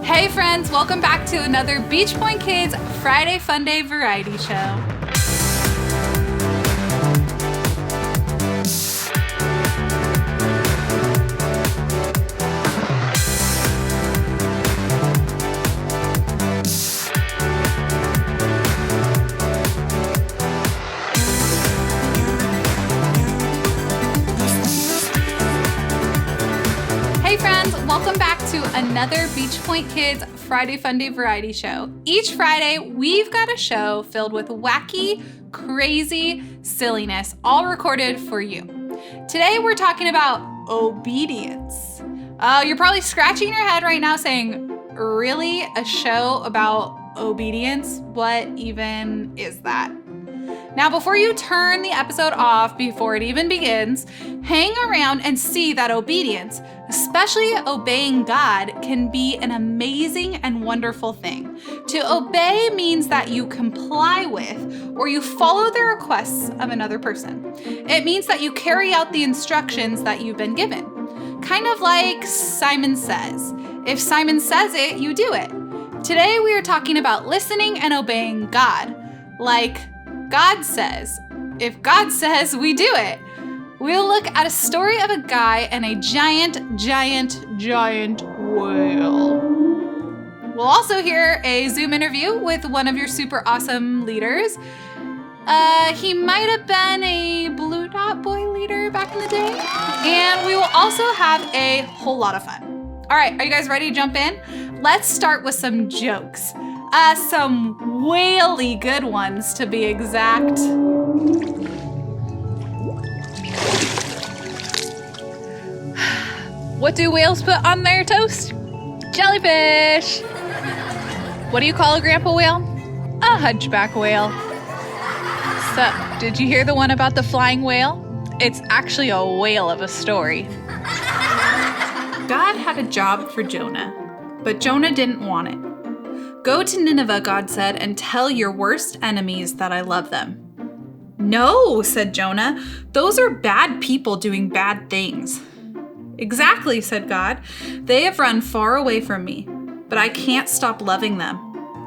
Hey friends, welcome back to another Beach Point Kids Friday Funday Variety Show. Hey friends, welcome back to another Beach Point Kids Friday Funday Variety Show. Each Friday, we've got a show filled with wacky, crazy silliness, all recorded for you. Today, we're talking about obedience. You're probably scratching your head right now saying, really? A show about obedience? What even is that? Now, before you turn the episode off before it even begins, hang around and see that obedience, especially obeying God, can be an amazing and wonderful thing. To obey means that you comply with or you follow the requests of another person. It means that you carry out the instructions that you've been given. Kind of like Simon Says. If Simon says it, you do it. Today we are talking about listening and obeying God. Like God says. If God says, we do it. We'll look at a story of a guy and a giant whale. We'll also hear a Zoom interview with one of your super awesome leaders. He might have been a Blue Dot Boy leader back in the day. And we will also have a whole lot of fun. All right, are you guys ready to jump in? Let's start with some jokes. Some whaley good ones to be exact. What do whales put on their toast? Jellyfish. What do you call a grandpa whale? A hunchback whale. So, did you hear the one about the flying whale? It's actually a whale of a story. God had a job for Jonah, but Jonah didn't want it. Go to Nineveh, God said, and tell your worst enemies that I love them. No, said Jonah. Those are bad people doing bad things. Exactly, said God. They have run far away from me, but I can't stop loving them.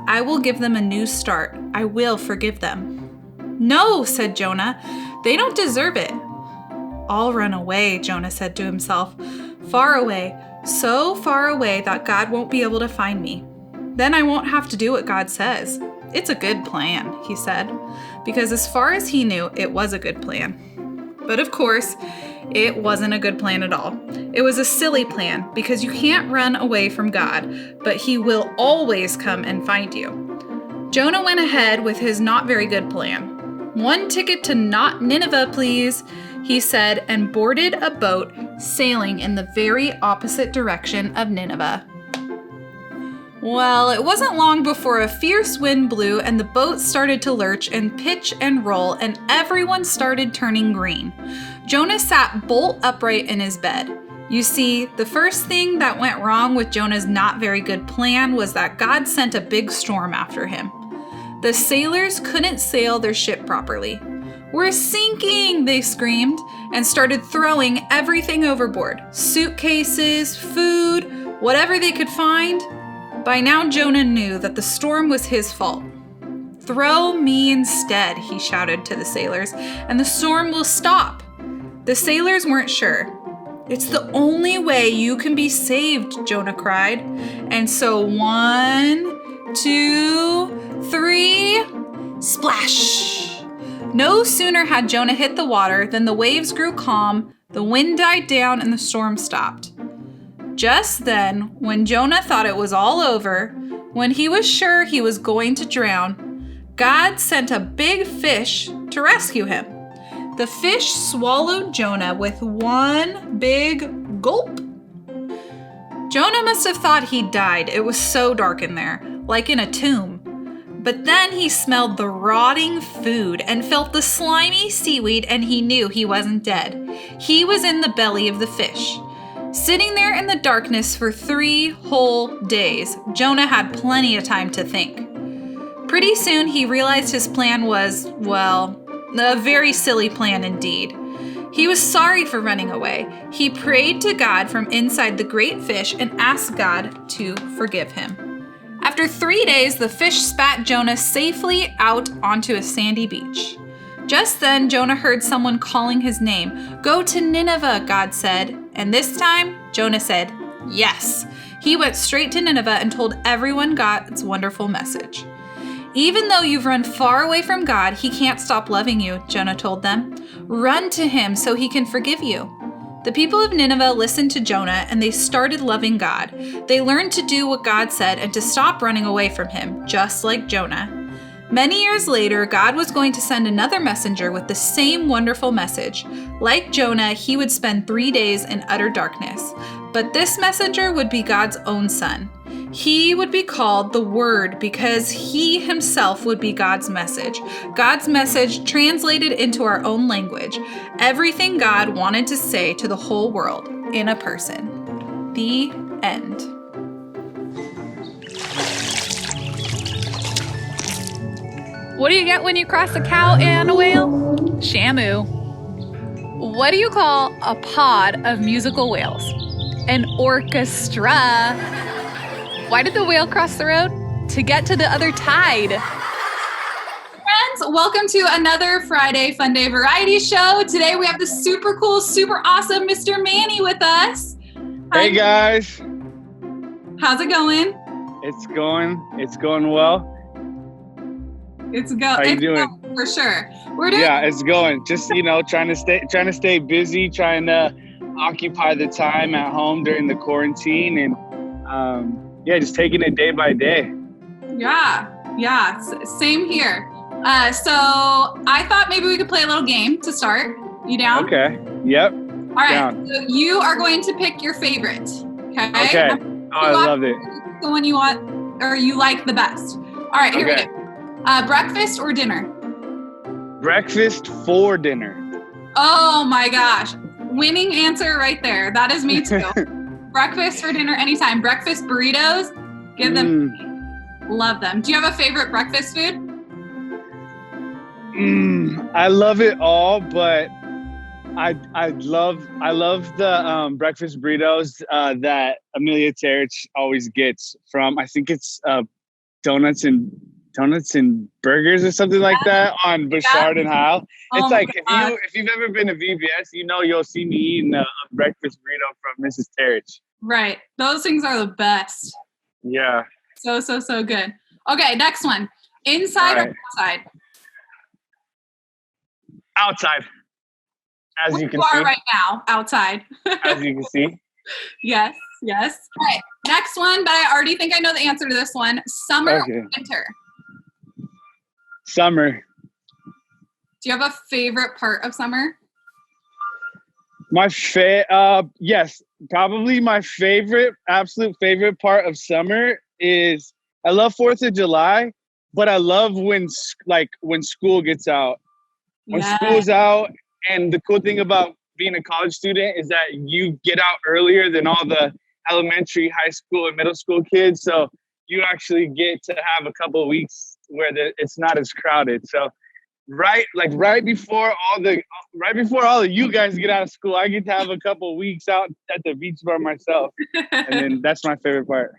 I will give them a new start. I will forgive them. No, said Jonah. They don't deserve it. I'll run away, Jonah said to himself. Far away, so far away that God won't be able to find me. Then I won't have to do what God says. It's a good plan, he said, because as far as he knew, it was a good plan. But of course, it wasn't a good plan at all. It was a silly plan because you can't run away from God, but he will always come and find you. Jonah went ahead with his not very good plan. One ticket to not Nineveh, please, he said, and boarded a boat sailing in the very opposite direction of Nineveh. Well, it wasn't long before a fierce wind blew and the boat started to lurch and pitch and roll and everyone started turning green. Jonah sat bolt upright in his bed. You see, the first thing that went wrong with Jonah's not very good plan was that God sent a big storm after him. The sailors couldn't sail their ship properly. We're sinking, they screamed, and started throwing everything overboard. Suitcases, food, whatever they could find. By now, Jonah knew that the storm was his fault. Throw me instead, he shouted to the sailors, and the storm will stop. The sailors weren't sure. It's the only way you can be saved, Jonah cried. And so 1, 2, 3, splash! No sooner had Jonah hit the water than the waves grew calm, the wind died down, and the storm stopped. Just then, when Jonah thought it was all over, when he was sure he was going to drown, God sent a big fish to rescue him. The fish swallowed Jonah with one big gulp. Jonah must have thought he'd died. It was so dark in there, like in a tomb. But then he smelled the rotting food and felt the slimy seaweed, and he knew he wasn't dead. He was in the belly of the fish. Sitting there in the darkness for 3 whole days, Jonah had plenty of time to think. Pretty soon he realized his plan was, well, a very silly plan indeed. He was sorry for running away. He prayed to God from inside the great fish and asked God to forgive him. After 3 days, the fish spat Jonah safely out onto a sandy beach. Just then, Jonah heard someone calling his name. "Go to Nineveh," God said. And this time, Jonah said, yes. He went straight to Nineveh and told everyone God's wonderful message. Even though you've run far away from God, he can't stop loving you, Jonah told them. Run to him so he can forgive you. The people of Nineveh listened to Jonah and they started loving God. They learned to do what God said and to stop running away from him, just like Jonah. Many years later, God was going to send another messenger with the same wonderful message. Like Jonah, he would spend 3 days in utter darkness. But this messenger would be God's own son. He would be called the Word because he himself would be God's message. God's message translated into our own language. Everything God wanted to say to the whole world in a person. The end. What do you get when you cross a cow and a whale? Shamu. What do you call a pod of musical whales? An orchestra. Why did the whale cross the road? To get to the other tide. Friends, welcome to another Friday Funday Variety Show. Today we have the super cool, super awesome Mr. Manny with us. Hey guys. How's it going? It's going well. How you doing? Going, for sure. We're doing. Yeah, it's going. Just trying to stay busy, trying to occupy the time at home during the quarantine, and just taking it day by day. Yeah, same here. So I thought maybe we could play a little game to start. You down? Okay. Yep. All right. Down. So you are going to pick your favorite. Okay. Oh, I love it. The one you want or you like the best. All right. Here we go. Breakfast or dinner? Breakfast for dinner. Oh my gosh. Winning answer right there. That is me too. Breakfast for dinner anytime. Breakfast burritos, give them. Love them. Do you have a favorite breakfast food? I love it all, but I love the breakfast burritos that Amelia Terich always gets from, I think it's donuts and burgers or something like that on Bouchard and Howe. It's like if you've ever been to VBS, you'll see me eating a breakfast burrito from Mrs. Terich. Right. Those things are the best. Yeah. So good. Okay, next one. Inside or outside? Outside. As you can see. You are right now, outside. As you can see. Yes. All right, next one, but I already think I know the answer to this one. Summer or winter? Summer. Do you have a favorite part of summer? Yes, probably my absolute favorite part of summer is I love 4th of July, but I love when school gets out. When school's out, and the cool thing about being a college student is that you get out earlier than all the elementary, high school, and middle school kids. So you actually get to have a couple of weeks where it's not as crowded. So right before all of you guys get out of school, I get to have a couple of weeks out at the beach by myself. And then that's my favorite part.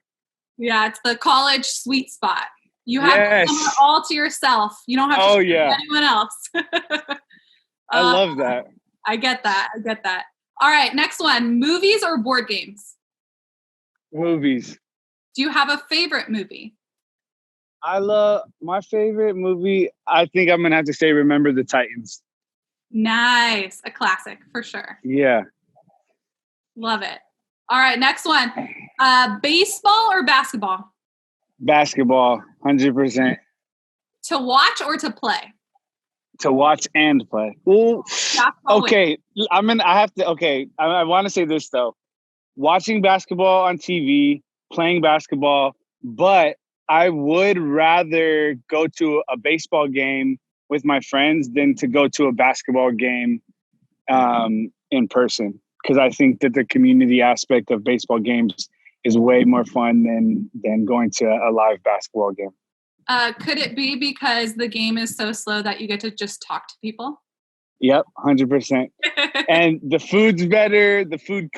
Yeah, it's the college sweet spot. You have summer all to yourself. You don't have to see anyone else. I love that. I get that. All right, next one. Movies or board games? Movies. Do you have a favorite movie? I love my favorite movie. I think I'm going to have to say Remember the Titans. Nice. A classic for sure. Yeah. Love it. All right, next one. Baseball or basketball? Basketball, 100%. To watch or to play? To watch and play. Ooh. Okay. I want to say this though. Watching basketball on TV, playing basketball, but I would rather go to a baseball game with my friends than to go to a basketball game in person. Because I think that the community aspect of baseball games is way more fun than going to a live basketball game. Could it be because the game is so slow that you get to just talk to people? Yep, 100%. And the food's better. The food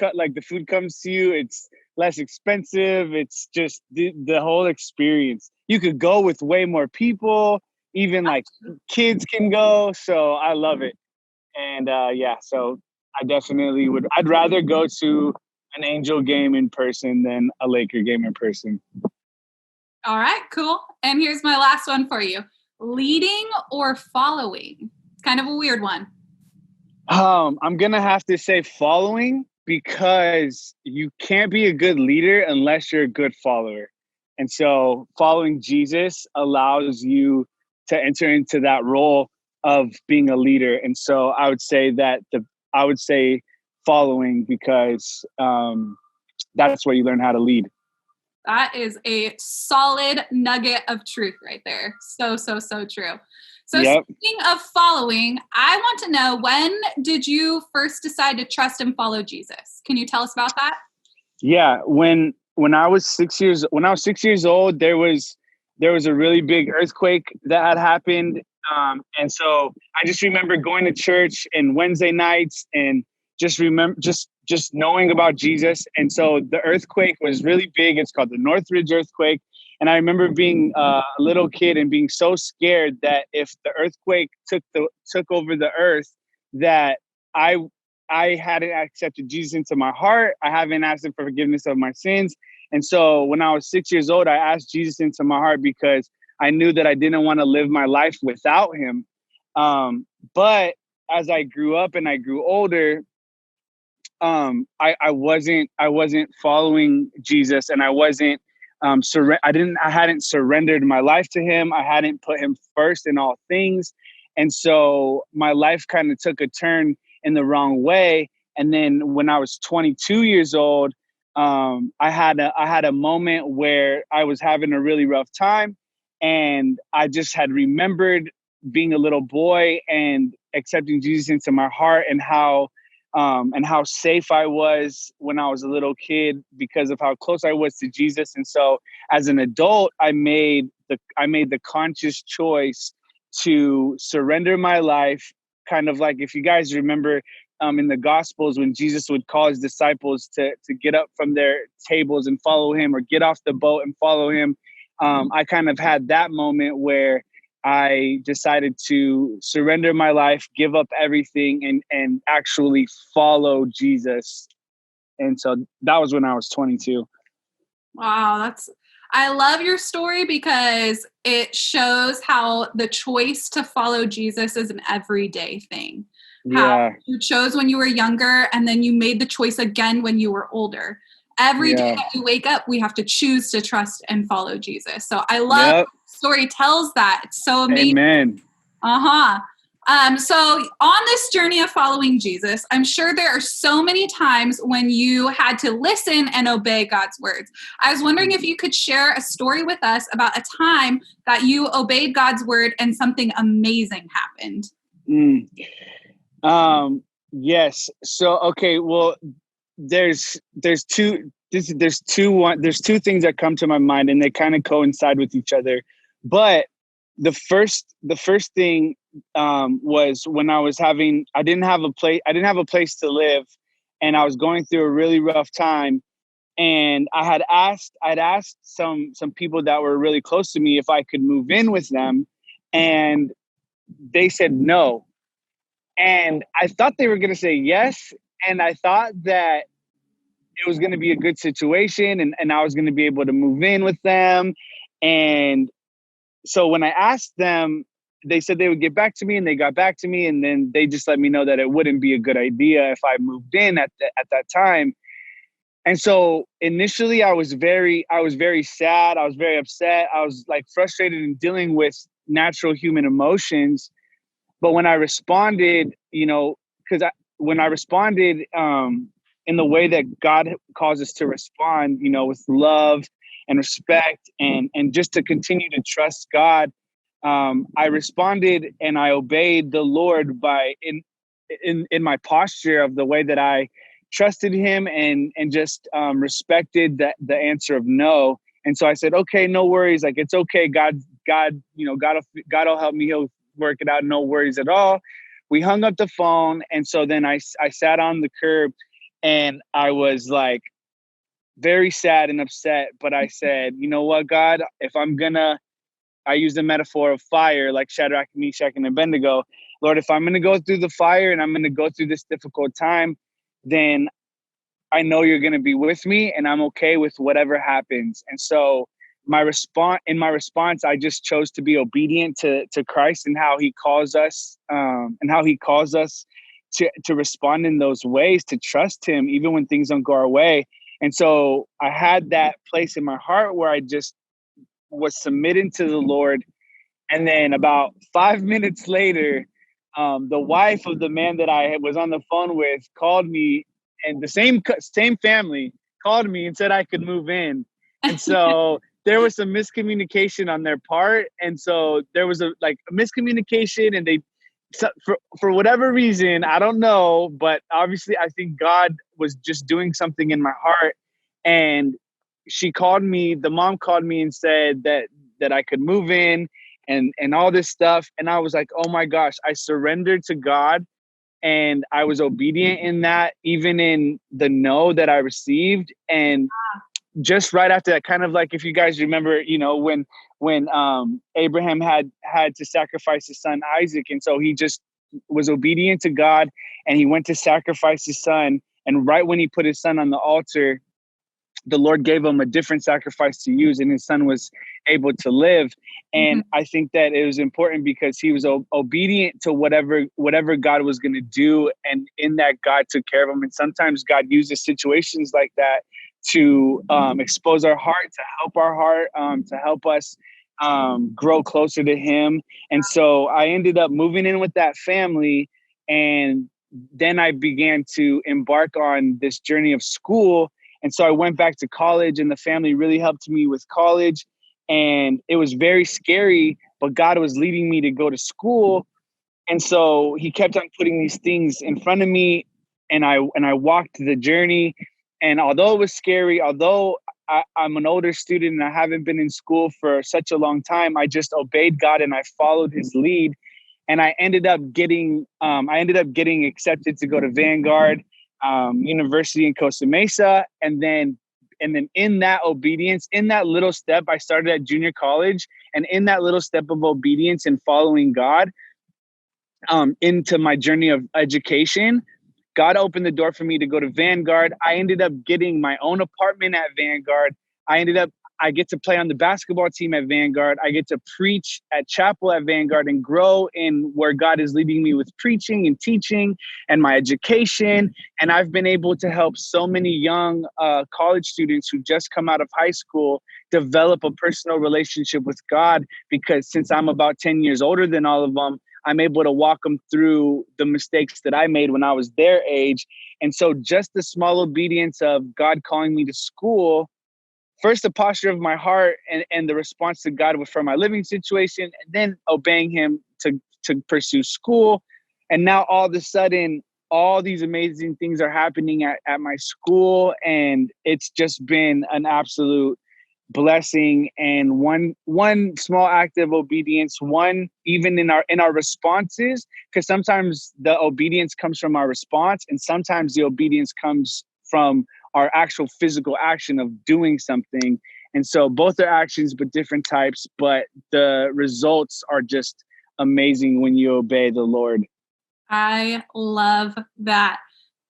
comes to you. It's less expensive. It's just the whole experience. You could go with way more people. Even like kids can go. So I love it. And yeah, so I definitely would. I'd rather go to an Angel game in person than a Laker game in person. All right, cool. And here's my last one for you. Leading or following? It's kind of a weird one. I'm gonna have to say following, because you can't be a good leader unless you're a good follower. And so following Jesus allows you to enter into that role of being a leader. And so I would say following, because that's where you learn how to lead. That is a solid nugget of truth right there. So true. So Yep. speaking of following, I want to know, when did you first decide to trust and follow Jesus? Can you tell us about that? Yeah, when I was 6 years old, there was a really big earthquake that had happened, and so I just remember going to church and Wednesday nights, and just knowing about Jesus. And so the earthquake was really big. It's called the Northridge earthquake, and I remember being a little kid and being so scared that if the earthquake took over the earth, that I I hadn't accepted Jesus into my heart. I haven't asked him for forgiveness of my sins. And so when I was 6 years old, I asked Jesus into my heart because I knew that I didn't want to live my life without him. But as I grew up and I grew older, I wasn't following Jesus, and I wasn't I hadn't surrendered my life to him. I hadn't put him first in all things. And so my life kind of took a turn in the wrong way. And then when I was 22 years old, I had a moment where I was having a really rough time, and I just had remembered being a little boy and accepting Jesus into my heart, and how safe I was when I was a little kid because of how close I was to Jesus. And so as an adult, I made the conscious choice to surrender my life. Kind of like, if you guys remember, in the Gospels, when Jesus would call his disciples to get up from their tables and follow him, or get off the boat and follow him. I kind of had that moment where I decided to surrender my life, give up everything, and actually follow Jesus. And so that was when I was 22. Wow, I love your story because it shows how the choice to follow Jesus is an everyday thing. How Yeah. you chose when you were younger, and then you made the choice again when you were older. Every day that we wake up, we have to choose to trust and follow Jesus. So I love story tells that. It's so amazing. Amen. So on this journey of following Jesus, I'm sure there are so many times when you had to listen and obey God's words. I was wondering if you could share a story with us about a time that you obeyed God's word and something amazing happened. Yes. So, okay. Well, there's two things that come to my mind, and they kind of coincide with each other. But the first thing was when I didn't have a place to live, and I was going through a really rough time. And I'd asked some people that were really close to me if I could move in with them, and they said no. And I thought they were going to say yes. And I thought that it was going to be a good situation, and I was going to be able to move in with them. And so when I asked them, they said they would get back to me, and they got back to me. And then they just let me know that it wouldn't be a good idea if I moved in at that time. And so initially I was very sad. I was very upset. I was like frustrated and dealing with natural human emotions. But when I responded, when I responded in the way that God calls us to respond, with love and respect, and just to continue to trust God, I responded and I obeyed the Lord by in my posture of the way that I trusted him, and just respected the answer of no. And so I said, okay, no worries. Like, it's okay. God will help me. He'll work it out. No worries at all. we hung up the phone. And so then I sat on the curb and I was like very sad and upset. But I said, you know what, God, if I use the metaphor of fire, like Shadrach, Meshach, and Abednego. Lord, if I'm going to go through the fire and I'm going to go through this difficult time, then I know you're going to be with me and I'm okay with whatever happens. And so my response, I just chose to be obedient to Christ and how he calls us, to respond in those ways, to trust him, even when things don't go our way. And so I had that place in my heart where I just was submitting to the Lord. And then about 5 minutes later, the wife of the man that I was on the phone with called me, and the same family called me and said I could move in. And so there was some miscommunication on their part. And so there was a miscommunication, and for whatever reason, I don't know, but obviously I think God was just doing something in my heart. And the mom called me and said that I could move in and all this stuff. And I was like, oh my gosh, I surrendered to God and I was obedient in that, even in the no that I received. And just right after that, kind of like, if you guys remember, when Abraham had to sacrifice his son Isaac. And so he just was obedient to God and he went to sacrifice his son. And right when he put his son on the altar, the Lord gave him a different sacrifice to use, and his son was able to live. And I think that it was important because he was obedient to whatever God was going to do. And in that, God took care of him. And sometimes God uses situations like that to expose our heart, to help our heart, to help us grow closer to him. And so I ended up moving in with that family. And then I began to embark on this journey of school. And so I went back to college, and the family really helped me with college. And it was very scary, but God was leading me to go to school. And so he kept on putting these things in front of me, and I walked the journey. And although it was scary, although I'm an older student and I haven't been in school for such a long time, I just obeyed God and I followed his lead. And I ended up getting accepted to go to Vanguard University in Costa Mesa. And then in that obedience, in that little step, I started at junior college. And in that little step of obedience and following God into my journey of education, God opened the door for me to go to Vanguard. I ended up getting my own apartment at Vanguard. I get to play on the basketball team at Vanguard. I get to preach at chapel at Vanguard and grow in where God is leading me with preaching and teaching and my education. And I've been able to help so many young college students who just come out of high school develop a personal relationship with God, because since I'm about 10 years older than all of them, I'm able to walk them through the mistakes that I made when I was their age. And so just the small obedience of God calling me to school, first the posture of my heart and the response to God for my living situation, and then obeying him to pursue school. And now all of a sudden, all these amazing things are happening at my school. And it's just been an absolute blessing. And one small act of obedience, one even in our responses, because sometimes the obedience comes from our response, and sometimes the obedience comes from our actual physical action of doing something. And so both are actions, but different types, but the results are just amazing when you obey the Lord. I love that.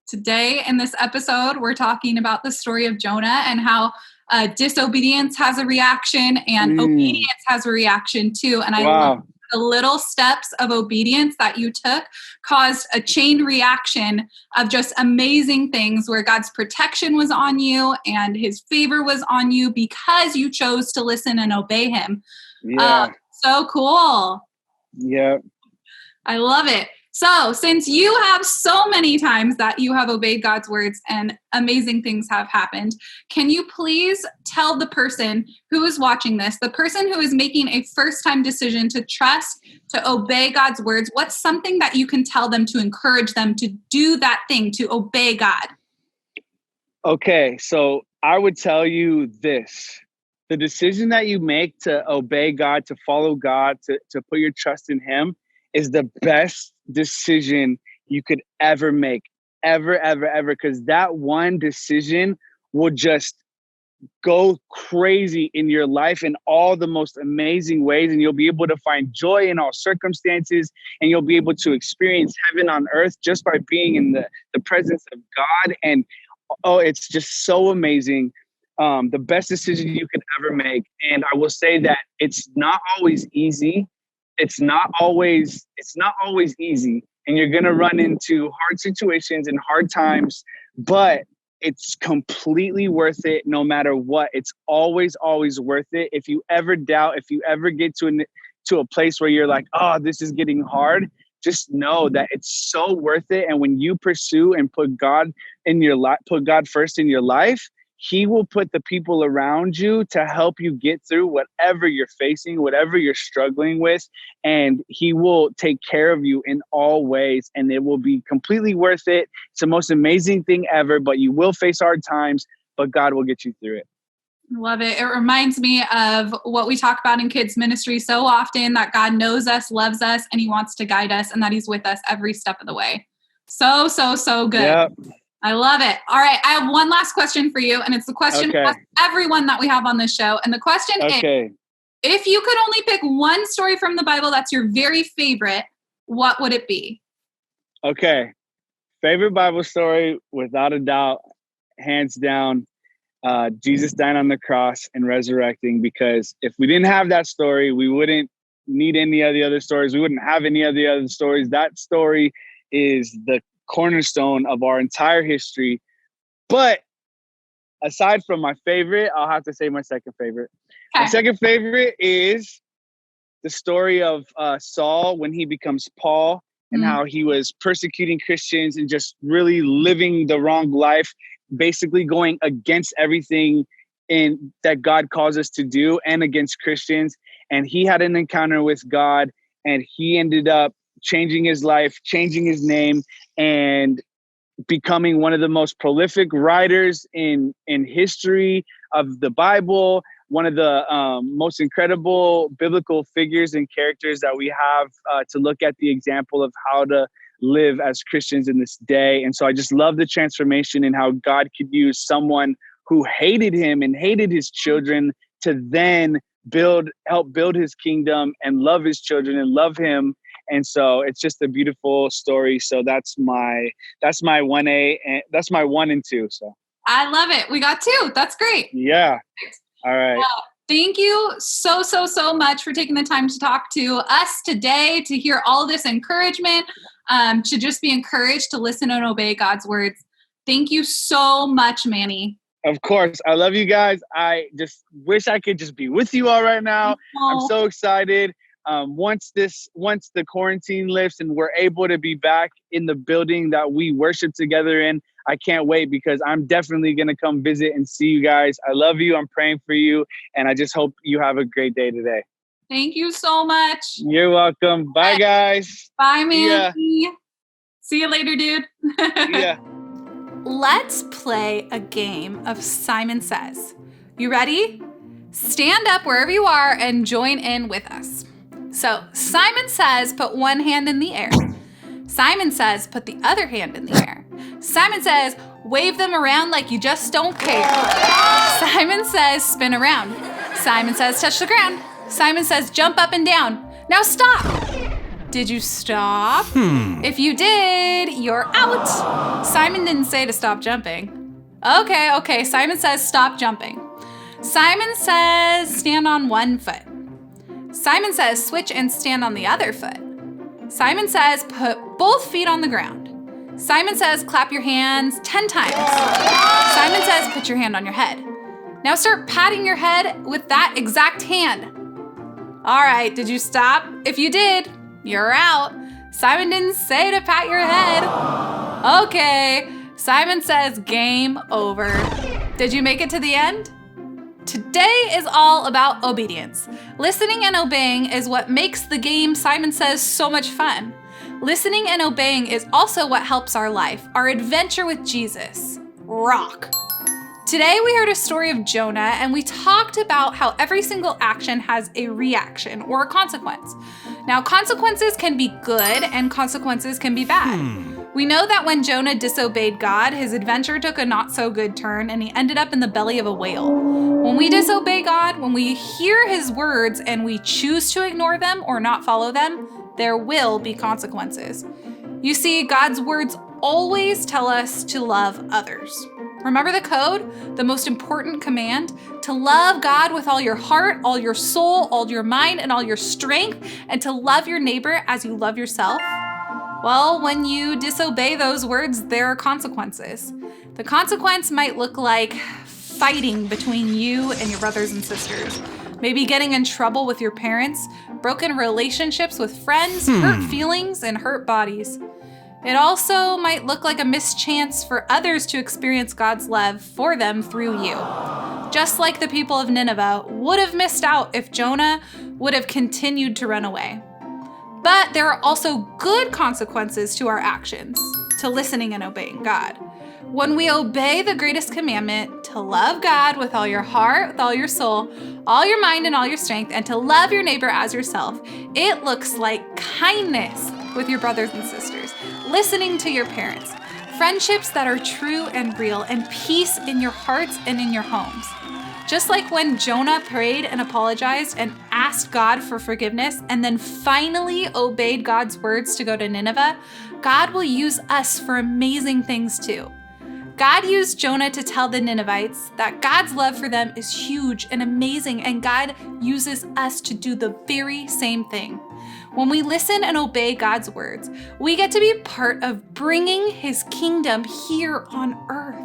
Today in this episode, we're talking about the story of Jonah and how disobedience has a reaction and obedience has a reaction too. And I love the little steps of obedience that you took caused a chain reaction of just amazing things where God's protection was on you and his favor was on you because you chose to listen and obey him. So cool. Yeah. I love it. So since you have so many times that you have obeyed God's words and amazing things have happened, can you please tell the person who is watching this, the person who is making a first-time decision to trust, to obey God's words, what's something that you can tell them to encourage them to do that thing, to obey God? Okay, so I would tell you this. The decision that you make to obey God, to follow God, to put your trust in him is the best decision you could ever make, ever, because that one decision will just go crazy in your life in all the most amazing ways, and you'll be able to find joy in all circumstances, and you'll be able to experience heaven on earth just by being in the presence of God. And it's just so amazing. The best decision you could ever make. And I will say that it's not always easy. It's not always easy, and you're gonna run into hard situations and hard times, but it's completely worth it no matter what. It's always worth it. If you ever doubt, if you ever get to a place where you're like, oh, this is getting hard, just know that it's so worth it. And when you pursue and put God first in your life, He will put the people around you to help you get through whatever you're facing, whatever you're struggling with, and He will take care of you in all ways, and it will be completely worth it. It's the most amazing thing ever, but you will face hard times, but God will get you through it. Love it. It reminds me of what we talk about in kids ministry so often, that God knows us, loves us, and He wants to guide us, and that He's with us every step of the way. So good. Yep. I love it. All right. I have one last question for you, and it's the question for everyone that we have on this show. And the question is, if you could only pick one story from the Bible that's your very favorite, what would it be? Okay. Favorite Bible story, without a doubt, hands down, Jesus dying on the cross and resurrecting, because if we didn't have that story, we wouldn't need any of the other stories. We wouldn't have any of the other stories. That story is the cornerstone of our entire history. But aside from my favorite, I'll have to say my second favorite. Okay. My second favorite is the story of Saul when he becomes Paul, and how he was persecuting Christians and just really living the wrong life, basically going against everything that God calls us to do and against Christians. And he had an encounter with God, and he ended up changing his life, changing his name, and becoming one of the most prolific writers in history of the Bible, one of the most incredible biblical figures and characters that we have to look at the example of how to live as Christians in this day. And so I just love the transformation and how God could use someone who hated him and hated his children to then help build his kingdom and love his children and love him. And so it's just a beautiful story. So that's my 1A, and that's my 1 and 2. So I love it. We got 2. That's great. Yeah. All right. Thank you so much for taking the time to talk to us today, to hear all this encouragement, to just be encouraged to listen and obey God's words. Thank you so much, Manny. Of course. I love you guys. I just wish I could just be with you all right now. I'm so excited. Once the quarantine lifts and we're able to be back in the building that we worship together in, I can't wait, because I'm definitely going to come visit and see you guys. I love you. I'm praying for you. And I just hope you have a great day today. Thank you so much. You're welcome. Bye, guys. Bye, Manny. See you later, dude. Yeah. Let's play a game of Simon Says. You ready? Stand up wherever you are and join in with us. So Simon says, put one hand in the air. Simon says, put the other hand in the air. Simon says, wave them around like you just don't care. Simon says, spin around. Simon says, touch the ground. Simon says, jump up and down. Now stop. Did you stop? If you did, you're out. Simon didn't say to stop jumping. Okay. Simon says, stop jumping. Simon says, stand on one foot. Simon says, switch and stand on the other foot. Simon says, put both feet on the ground. Simon says, clap your hands 10 times. Simon says, put your hand on your head. Now start patting your head with that exact hand. All right, did you stop? If you did, you're out. Simon didn't say to pat your head. Okay, Simon says, game over. Did you make it to the end? Today is all about obedience. Listening and obeying is what makes the game Simon Says so much fun. Listening and obeying is also what helps our life, our adventure with Jesus. Rock. Today we heard a story of Jonah, and we talked about how every single action has a reaction or a consequence. Now, consequences can be good and consequences can be bad. We know that when Jonah disobeyed God, his adventure took a not so good turn and he ended up in the belly of a whale. When we disobey God, when we hear his words and we choose to ignore them or not follow them, there will be consequences. You see, God's words always tell us to love others. Remember the code? The most important command? To love God with all your heart, all your soul, all your mind, and all your strength, and to love your neighbor as you love yourself. Well, when you disobey those words, there are consequences. The consequence might look like fighting between you and your brothers and sisters, maybe getting in trouble with your parents, broken relationships with friends, hurt feelings, and hurt bodies. It also might look like a mischance for others to experience God's love for them through you. Just like the people of Nineveh would have missed out if Jonah would have continued to run away. But there are also good consequences to our actions, to listening and obeying God. When we obey the greatest commandment, to love God with all your heart, with all your soul, all your mind, and all your strength, and to love your neighbor as yourself, it looks like kindness with your brothers and sisters, listening to your parents, friendships that are true and real, and peace in your hearts and in your homes. Just like when Jonah prayed and apologized and asked God for forgiveness and then finally obeyed God's words to go to Nineveh, God will use us for amazing things too. God used Jonah to tell the Ninevites that God's love for them is huge and amazing, and God uses us to do the very same thing. When we listen and obey God's words, we get to be part of bringing his kingdom here on earth.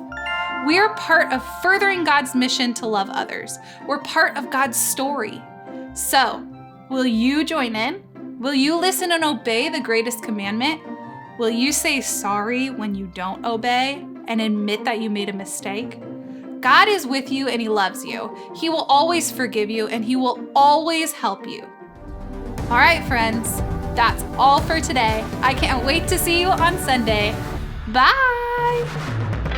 We are part of furthering God's mission to love others. We're part of God's story. So, will you join in? Will you listen and obey the greatest commandment? Will you say sorry when you don't obey and admit that you made a mistake? God is with you and he loves you. He will always forgive you and he will always help you. All right, friends, that's all for today. I can't wait to see you on Sunday. Bye.